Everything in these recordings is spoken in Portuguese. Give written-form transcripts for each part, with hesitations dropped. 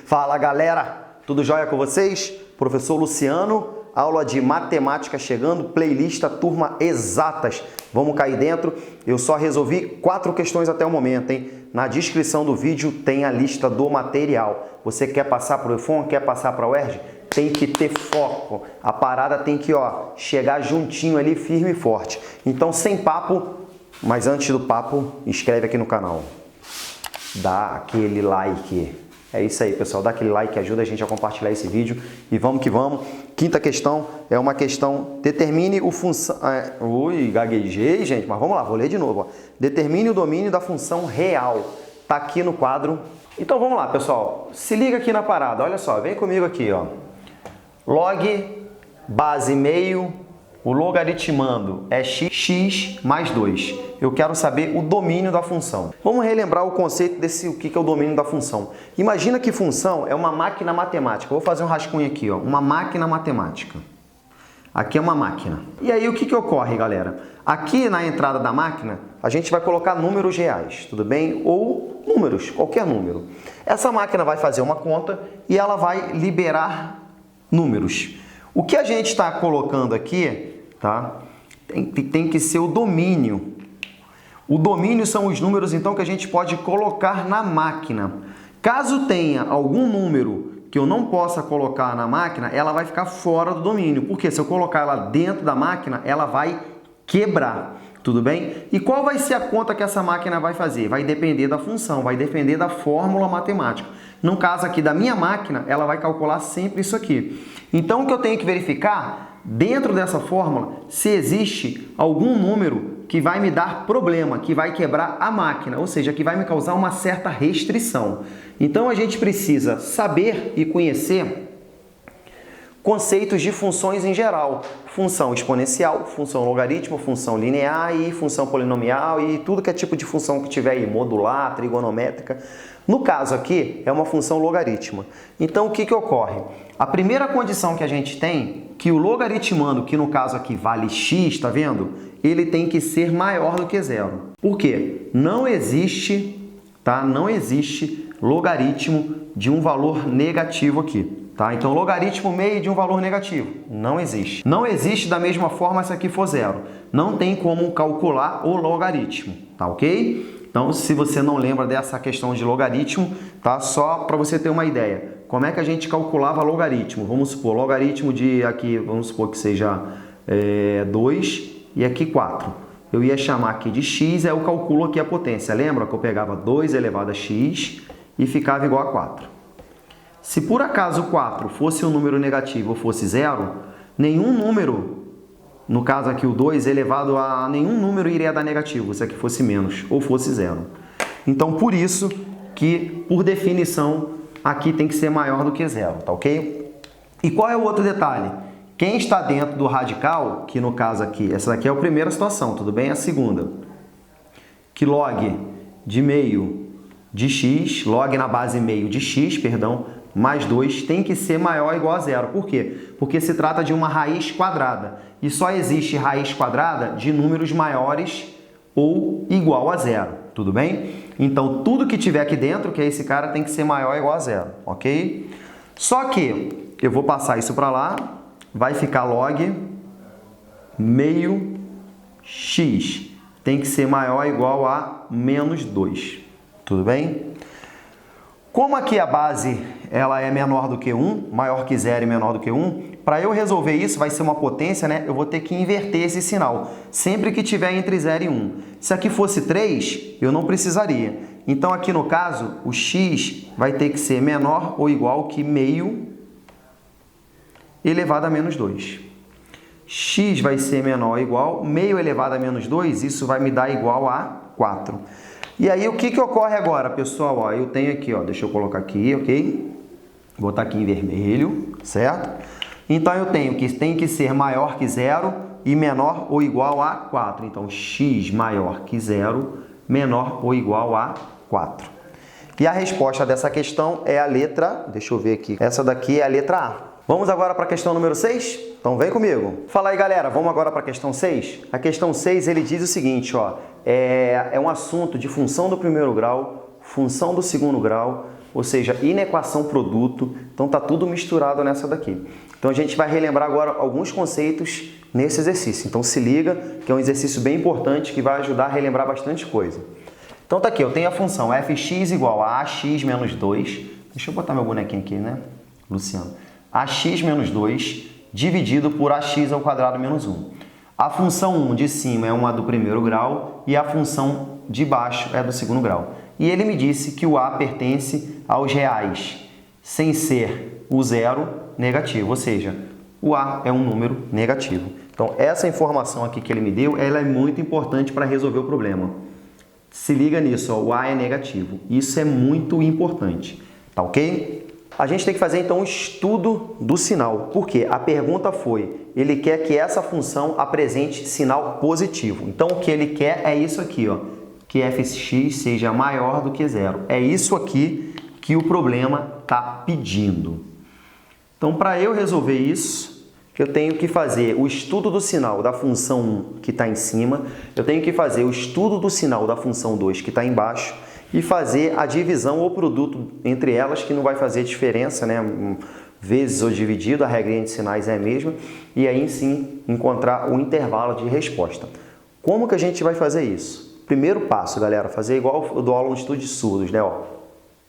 Fala galera, tudo jóia com vocês? Professor Luciano, aula de matemática chegando, playlist Turma Exatas. Vamos cair dentro. Eu só resolvi 4 questões até o momento, hein? Na descrição do vídeo tem a lista do material. Você quer passar para o EFON, quer passar para a UERJ? Tem que ter foco. A parada tem que chegar juntinho ali, firme e forte. Então, sem papo, mas antes do papo, inscreve aqui no canal. Dá aquele like. É isso aí, pessoal. Dá aquele like que ajuda a gente a compartilhar esse vídeo. E vamos que vamos. Quinta questão é uma questão... Determine o função... Ui, gaguejei, gente. Mas vamos lá, vou ler de novo. Determine o domínio da função real. Tá aqui no quadro. Então vamos lá, pessoal. Se liga aqui na parada. Olha só, vem comigo aqui, ó. Log base meio, o logaritmando é x mais 2. Eu quero saber o domínio da função. Vamos relembrar o conceito desse, o que é o domínio da função. Imagina que função é uma máquina matemática. Vou fazer um rascunho aqui, ó, uma máquina matemática. Aqui é uma máquina. E aí o que ocorre, galera? Aqui na entrada da máquina, a gente vai colocar números reais, tudo bem? Ou números, qualquer número. Essa máquina vai fazer uma conta e ela vai liberar números. O que a gente está colocando aqui, tá? Tem que ser o domínio. O domínio são os números, então, que a gente pode colocar na máquina. Caso tenha algum número que eu não possa colocar na máquina, ela vai ficar fora do domínio. Porque se eu colocar ela dentro da máquina, ela vai quebrar. Tudo bem? E qual vai ser a conta que essa máquina vai fazer? Vai depender da função, vai depender da fórmula matemática. No caso aqui da minha máquina, ela vai calcular sempre isso aqui. Então, o que eu tenho que verificar, dentro dessa fórmula, se existe algum número que vai me dar problema, que vai quebrar a máquina, ou seja, que vai me causar uma certa restrição. Então, a gente precisa saber e conhecer conceitos de funções em geral. Função exponencial, função logaritmo, função linear e função polinomial e tudo que é tipo de função que tiver aí, modular, trigonométrica. No caso aqui, é uma função logaritma. Então, o que ocorre? A primeira condição que a gente tem, que o logaritmando, que no caso aqui vale x, tá vendo? Ele tem que ser maior do que zero. Por quê? Não existe, tá? Não existe logaritmo de um valor negativo aqui. Tá? Então, logaritmo meio de um valor negativo. Não existe. Não existe da mesma forma se aqui for zero. Não tem como calcular o logaritmo. Tá ok? Então, se você não lembra dessa questão de logaritmo, tá? Só para você ter uma ideia. Como é que a gente calculava logaritmo? Vamos supor, logaritmo de aqui, vamos supor que seja 2 e aqui 4. Eu ia chamar aqui de x, aí eu calculo aqui a potência. Lembra que eu pegava 2 elevado a x e ficava igual a 4. Se por acaso 4 fosse um número negativo ou fosse zero, nenhum número, no caso aqui o 2 elevado a nenhum número iria dar negativo, se aqui fosse menos ou fosse zero. Então, por isso que, por definição, aqui tem que ser maior do que zero, tá ok? E qual é o outro detalhe? Quem está dentro do radical, que no caso aqui, essa daqui é a primeira situação, tudo bem? A segunda, que log de meio de x, log na base meio de x, perdão, mais 2 tem que ser maior ou igual a zero. Por quê? Porque se trata de uma raiz quadrada. E só existe raiz quadrada de números maiores ou igual a zero. Tudo bem? Então, tudo que tiver aqui dentro, que é esse cara, tem que ser maior ou igual a zero. Ok? Só que eu vou passar isso para lá. Vai ficar log meio x. Tem que ser maior ou igual a menos 2. Tudo bem? Como aqui a base ela é menor do que 1, maior que 0 e menor do que 1, para eu resolver isso, vai ser uma potência, né? Eu vou ter que inverter esse sinal, sempre que tiver entre 0 e 1. Se aqui fosse 3, eu não precisaria. Então, aqui no caso, o x vai ter que ser menor ou igual que meio elevado a menos 2. X vai ser menor ou igual, meio elevado a menos 2, isso vai me dar igual a 4. E aí, o que ocorre agora, pessoal? Ó, eu tenho aqui, ó, deixa eu colocar aqui, ok? Vou botar aqui em vermelho, certo? Então, eu tenho que tem que ser maior que 0 e menor ou igual a 4. Então, x maior que 0, menor ou igual a 4. E a resposta dessa questão é a letra... Deixa eu ver aqui. Essa daqui é a letra A. Vamos agora para a questão número 6? Então, vem comigo. Fala aí, galera. Vamos agora para a questão 6? A questão 6, ele diz o seguinte, ó. É um assunto de função do primeiro grau, função do segundo grau, ou seja, inequação produto. Então tá tudo misturado nessa daqui. Então a gente vai relembrar agora alguns conceitos nesse exercício. Então se liga, que é um exercício bem importante que vai ajudar a relembrar bastante coisa. Então tá aqui, eu tenho a função fx igual a ax menos 2. Deixa eu botar meu bonequinho aqui, né, Luciano? Ax menos 2 dividido por ax ao quadrado menos 1. A função 1 de cima é uma do primeiro grau e a função de baixo é do segundo grau. E ele me disse que o a pertence aos reais, sem ser o zero negativo, ou seja, o a é um número negativo. Então, essa informação aqui que ele me deu, ela é muito importante para resolver o problema. Se liga nisso, ó, o a é negativo. Isso é muito importante, tá ok? A gente tem que fazer, então, um estudo do sinal. Por quê? A pergunta foi, ele quer que essa função apresente sinal positivo. Então, o que ele quer é isso aqui, ó, que fx seja maior do que zero. É isso aqui que o problema está pedindo. Então, para eu resolver isso, eu tenho que fazer o estudo do sinal da função 1 que está em cima, eu tenho que fazer o estudo do sinal da função 2 que está embaixo e fazer a divisão ou produto entre elas, que não vai fazer diferença, né? Vezes ou dividido, a regrinha de sinais é a mesma, e aí sim encontrar o intervalo de resposta. Como que a gente vai fazer isso? Primeiro passo, galera, fazer igual eu dou aula no estudo de surdos, né? Ó,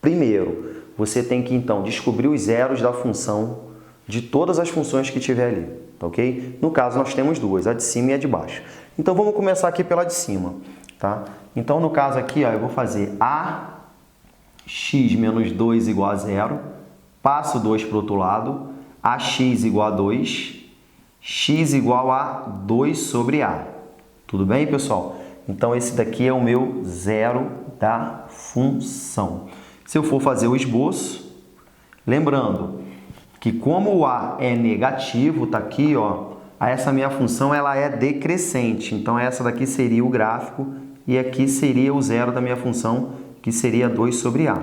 primeiro, você tem que então descobrir os zeros da função de todas as funções que tiver ali, tá ok? No caso, nós temos duas, a de cima e a de baixo. Então, vamos começar aqui pela de cima, tá? Então, no caso aqui, ó, eu vou fazer ax menos 2 igual a 0, passo 2 para o outro lado, ax igual a 2, x igual a 2 sobre a. Tudo bem, pessoal? Então, esse daqui é o meu zero da função. Se eu for fazer o esboço, lembrando que como o a é negativo, tá aqui, ó, essa minha função ela é decrescente. Então, essa daqui seria o gráfico e aqui seria o zero da minha função, que seria 2 sobre a.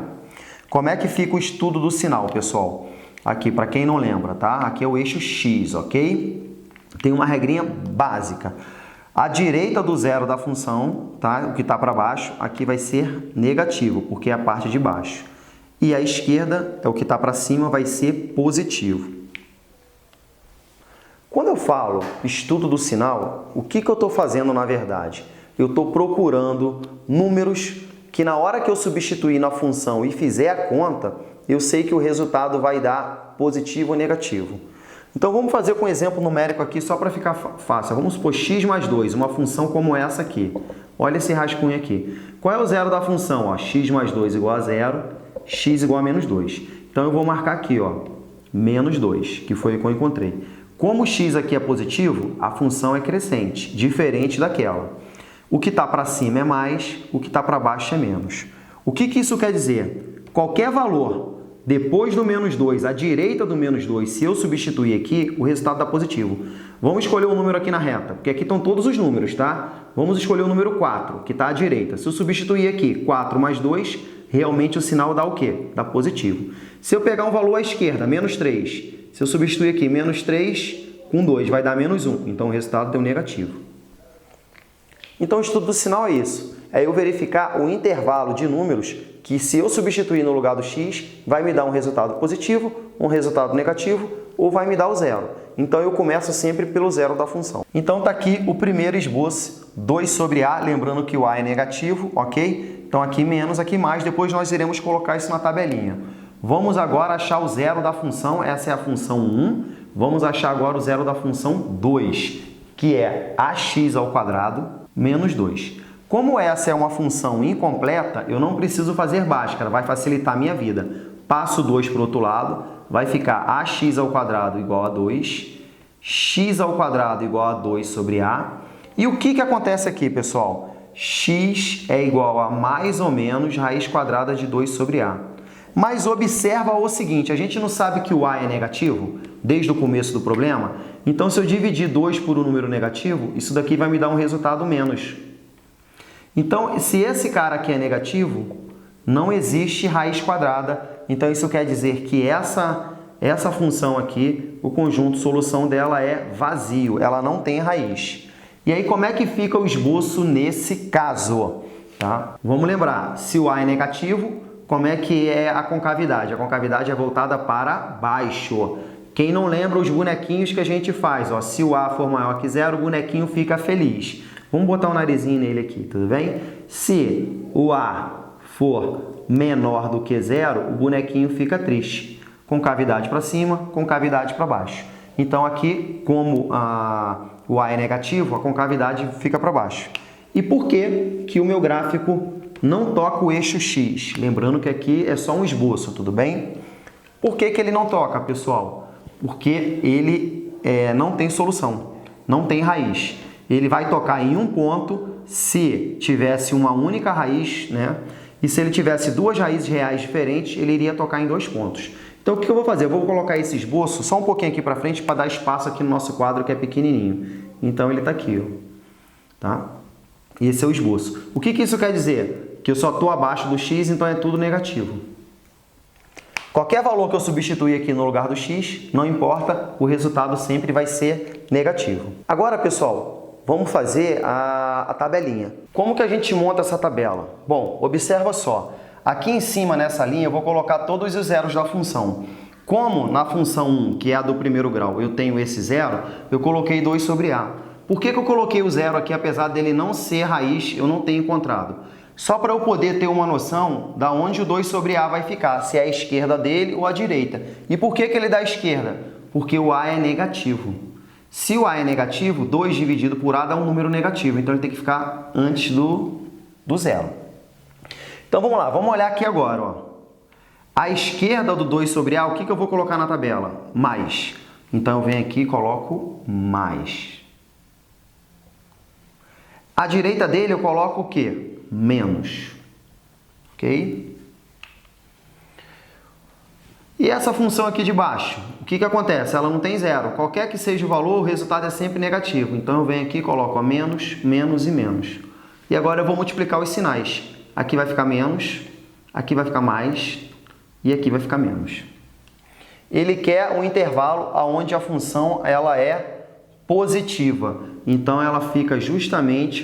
Como é que fica o estudo do sinal, pessoal? Aqui, para quem não lembra, tá? Aqui é o eixo x, ok? Tem uma regrinha básica. A direita do zero da função, tá? O que está para baixo, aqui vai ser negativo, porque é a parte de baixo. E a esquerda, é o que está para cima, vai ser positivo. Quando eu falo estudo do sinal, o que eu estou fazendo na verdade? Eu estou procurando números que na hora que eu substituir na função e fizer a conta, eu sei que o resultado vai dar positivo ou negativo. Então vamos fazer com um exemplo numérico aqui só para ficar fácil. Vamos supor x mais 2, uma função como essa aqui. Olha esse rascunho aqui. Qual é o zero da função? Ó, x mais 2 igual a 0, x igual a menos 2. Então eu vou marcar aqui, ó, menos 2, que foi o que eu encontrei. Como o x aqui é positivo, a função é crescente, diferente daquela. O que está para cima é mais, o que está para baixo é menos. O que isso quer dizer? Qualquer valor depois do menos 2, à direita do menos 2, se eu substituir aqui, o resultado dá positivo. Vamos escolher um número aqui na reta, porque aqui estão todos os números, tá? Vamos escolher o número 4, que está à direita. Se eu substituir aqui 4 mais 2, realmente o sinal dá o quê? Dá positivo. Se eu pegar um valor à esquerda, menos 3, se eu substituir aqui menos 3 com 2, vai dar menos 1. Então o resultado deu negativo. Então, o estudo do sinal é isso. É eu verificar o intervalo de números que, se eu substituir no lugar do x, vai me dar um resultado positivo, um resultado negativo ou vai me dar o zero. Então, eu começo sempre pelo zero da função. Então, está aqui o primeiro esboço, 2 sobre a, lembrando que o a é negativo, ok? Então, aqui menos, aqui mais, depois nós iremos colocar isso na tabelinha. Vamos agora achar o zero da função, essa é a função 1. Vamos achar agora o zero da função 2, que é ax ao quadrado menos 2. Como essa é uma função incompleta, eu não preciso fazer Bhaskara, vai facilitar a minha vida. Passo 2 para o outro lado, vai ficar ax ao quadrado igual a 2, x ao quadrado igual a 2 sobre a. E o que acontece aqui, pessoal? X é igual a mais ou menos raiz quadrada de 2 sobre a. Mas observa o seguinte, a gente não sabe que o a é negativo desde o começo do problema? Então, se eu dividir 2 por um número negativo, isso daqui vai me dar um resultado menos. Então, se esse cara aqui é negativo, não existe raiz quadrada. Então, isso quer dizer que essa função aqui, o conjunto solução dela é vazio, ela não tem raiz. E aí, como é que fica o esboço nesse caso? Tá? Vamos lembrar, se o a é negativo, como é que é a concavidade? A concavidade é voltada para baixo. Quem não lembra os bonequinhos que a gente faz, ó, se o A for maior que 0, o bonequinho fica feliz. Vamos botar um narizinho nele aqui, tudo bem? Se o A for menor do que 0, o bonequinho fica triste. Concavidade para cima, concavidade para baixo. Então aqui, como o A é negativo, a concavidade fica para baixo. E por que o meu gráfico não toca o eixo X? Lembrando que aqui é só um esboço, tudo bem? Por que ele não toca, pessoal? Porque ele não tem solução, não tem raiz. Ele vai tocar em um ponto se tivesse uma única raiz, né? E se ele tivesse duas raízes reais diferentes, ele iria tocar em 2 pontos. Então o que eu vou fazer? Eu vou colocar esse esboço só um pouquinho aqui para frente para dar espaço aqui no nosso quadro que é pequenininho. Então ele está aqui, ó. Tá? E esse é o esboço. O que isso quer dizer? Que eu só estou abaixo do x, então é tudo negativo. Qualquer valor que eu substituir aqui no lugar do x, não importa, o resultado sempre vai ser negativo. Agora, pessoal, vamos fazer a tabelinha. Como que a gente monta essa tabela? Bom, observa só. Aqui em cima, nessa linha, eu vou colocar todos os zeros da função. Como na função 1, que é a do primeiro grau, eu tenho esse zero, eu coloquei 2 sobre A. Por que eu coloquei o zero aqui, apesar dele não ser raiz, eu não tenho encontrado? Só para eu poder ter uma noção da onde o 2 sobre A vai ficar, se é a esquerda dele ou a direita. E por que ele dá a esquerda? Porque o A é negativo. Se o A é negativo, 2 dividido por A dá um número negativo, então ele tem que ficar antes do zero. Então vamos lá, vamos olhar aqui agora. Ó. A esquerda do 2 sobre A, o que eu vou colocar na tabela? Mais. Então eu venho aqui e coloco mais. A direita dele eu coloco o quê? Menos. Ok? E essa função aqui de baixo, o que acontece? Ela não tem zero. Qualquer que seja o valor, o resultado é sempre negativo. Então eu venho aqui e coloco menos, menos e menos. E agora eu vou multiplicar os sinais. Aqui vai ficar menos, aqui vai ficar mais e aqui vai ficar menos. Ele quer um intervalo onde a função ela é positiva. Então ela fica justamente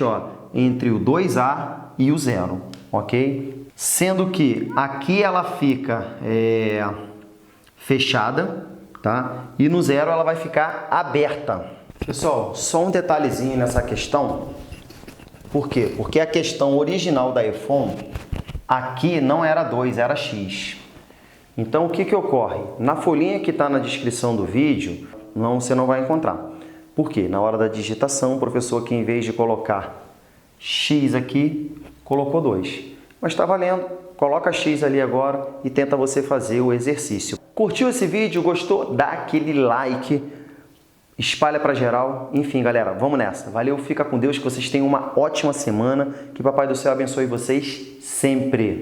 entre o 2A e o 0, ok? Sendo que aqui ela fica fechada, tá? E no 0 ela vai ficar aberta. Pessoal, só um detalhezinho nessa questão. Por quê? Porque a questão original da EFON aqui não era 2, era x. Então o que ocorre? Na folhinha que está na descrição do vídeo, você não vai encontrar. Por quê? Na hora da digitação, o professor aqui, em vez de colocar x aqui, colocou 2. Mas está valendo. Coloca x ali agora e tenta você fazer o exercício. Curtiu esse vídeo? Gostou? Dá aquele like. Espalha para geral. Enfim, galera, vamos nessa. Valeu, fica com Deus, que vocês tenham uma ótima semana. Que Papai do Céu abençoe vocês sempre.